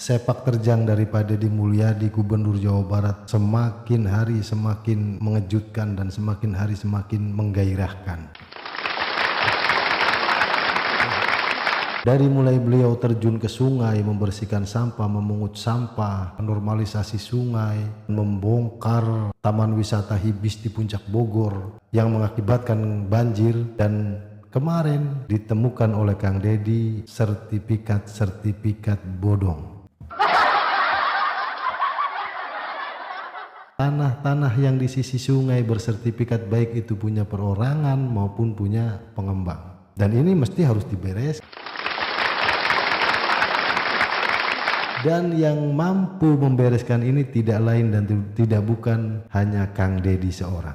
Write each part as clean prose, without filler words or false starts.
sepak terjang daripada Deddy Mulyadi Gubernur Jawa Barat semakin hari semakin mengejutkan dan semakin hari semakin menggairahkan. Dari mulai beliau terjun ke sungai, membersihkan sampah, memungut sampah, normalisasi sungai, membongkar taman wisata Hibis di Puncak Bogor yang mengakibatkan banjir, dan kemarin ditemukan oleh Kang Deddy sertifikat bodong. Tanah-tanah yang di sisi sungai bersertifikat baik itu punya perorangan maupun punya pengembang. Dan ini mesti harus diberes. Dan yang mampu membereskan ini tidak lain dan tidak bukan hanya Kang Deddy seorang.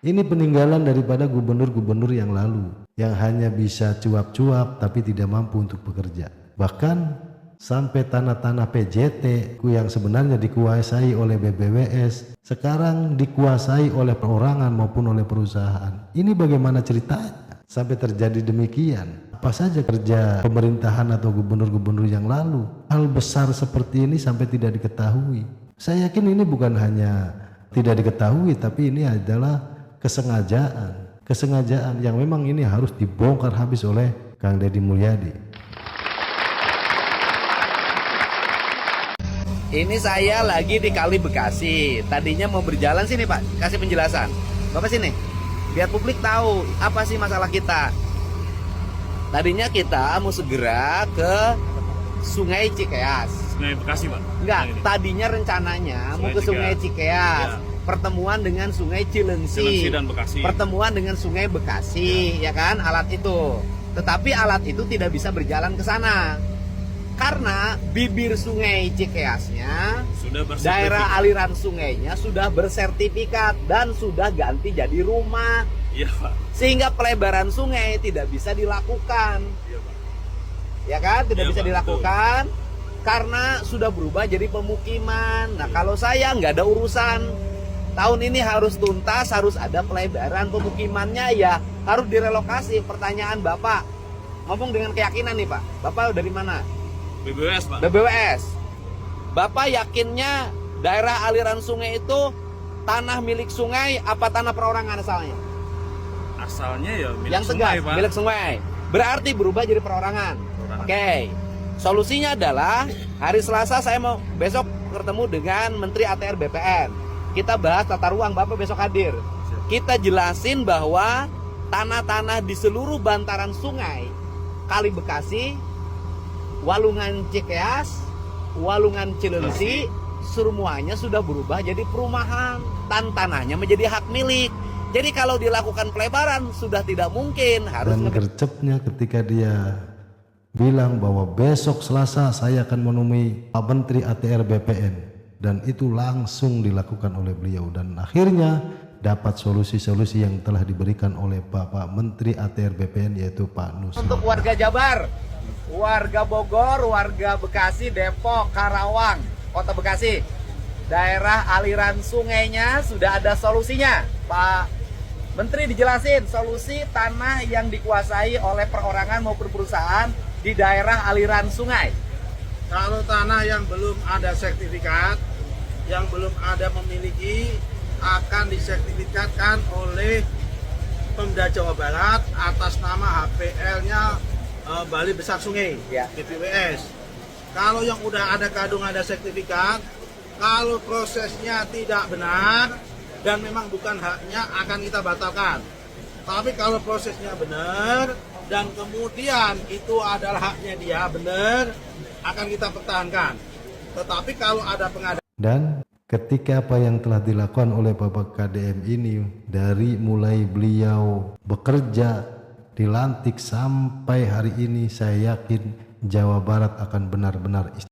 Ini peninggalan daripada gubernur-gubernur yang lalu, yang hanya bisa cuap-cuap tapi tidak mampu untuk bekerja. Bahkan sampai tanah-tanah PJT yang sebenarnya dikuasai oleh BBWS sekarang dikuasai oleh perorangan maupun oleh perusahaan. Ini bagaimana ceritanya sampai terjadi demikian? Apa saja kerja pemerintahan atau gubernur-gubernur yang lalu? Hal besar seperti ini sampai tidak diketahui. Saya yakin ini bukan hanya tidak diketahui, tapi ini adalah kesengajaan yang memang ini harus dibongkar habis oleh Kang Deddy Mulyadi. Ini saya lagi di Kali Bekasi. Tadinya mau berjalan sini Pak, kasih penjelasan. Bapak sini, biar publik tahu apa sih masalah kita. Tadinya kita mau segera ke Sungai Cikeas. Sungai Bekasi Pak? Enggak, tadinya rencananya mau ke Sungai Cikeas. Ya. Pertemuan dengan Sungai Cilengsi dan Bekasi. Pertemuan dengan Sungai Bekasi, ya kan, alat itu. Tetapi alat itu tidak bisa berjalan ke sana. Karena bibir Sungai Cikeasnya, daerah aliran sungainya sudah bersertifikat dan sudah ganti jadi rumah. Iya, Pak. Sehingga pelebaran sungai tidak bisa dilakukan. Iya, Pak. Ya kan, tidak bisa dilakukan karena sudah berubah jadi pemukiman. Nah, kalau saya nggak ada urusan. Tahun ini harus tuntas, harus ada pelebaran pemukimannya, ya harus direlokasi. Pertanyaan Bapak, ngomong dengan keyakinan nih Pak. Bapak dari mana? BBWS Pak. BBWS. Bapak yakinnya daerah aliran sungai itu tanah milik sungai apa tanah perorangan asalnya? Asalnya ya milik yang sungai, Pak. Milik sungai. Berarti berubah jadi perorangan. Oke. Solusinya adalah hari Selasa saya mau besok bertemu dengan Menteri ATR BPN. Kita bahas tata ruang, Bapak besok hadir. Kita jelasin bahwa tanah-tanah di seluruh bantaran sungai Kali Bekasi, Walungan Cikeas, Walungan Cilengsi, semuanya sudah berubah jadi perumahan dan tanahnya menjadi hak milik. Jadi kalau dilakukan pelebaran sudah tidak mungkin harus. Dan gercepnya ketika dia bilang bahwa besok Selasa saya akan menemui Pak Menteri ATR BPN, dan itu langsung dilakukan oleh beliau, dan akhirnya dapat solusi-solusi yang telah diberikan oleh Bapak Menteri ATR BPN yaitu Pak Nus. Untuk warga Jabar, warga Bogor, warga Bekasi, Depok, Karawang, Kota Bekasi, daerah aliran sungainya sudah ada solusinya. Pak Menteri dijelasin solusi tanah yang dikuasai oleh perorangan maupun perusahaan di daerah aliran sungai. Kalau tanah yang belum ada sertifikat, yang belum ada memiliki, akan disertifikatkan oleh Pemda Jawa Barat atas nama HPL-nya Bali Besar Sungai, ya. BBWS. Kalau yang udah ada kadung ada sertifikat, kalau prosesnya tidak benar dan memang bukan haknya, akan kita batalkan. Tapi kalau prosesnya benar dan kemudian itu adalah haknya dia, benar, akan kita pertahankan. Tetapi kalau ada pengadaan. Dan ketika apa yang telah dilakukan oleh Bapak KDM ini, dari mulai beliau bekerja dilantik sampai hari ini, saya yakin Jawa Barat akan benar-benar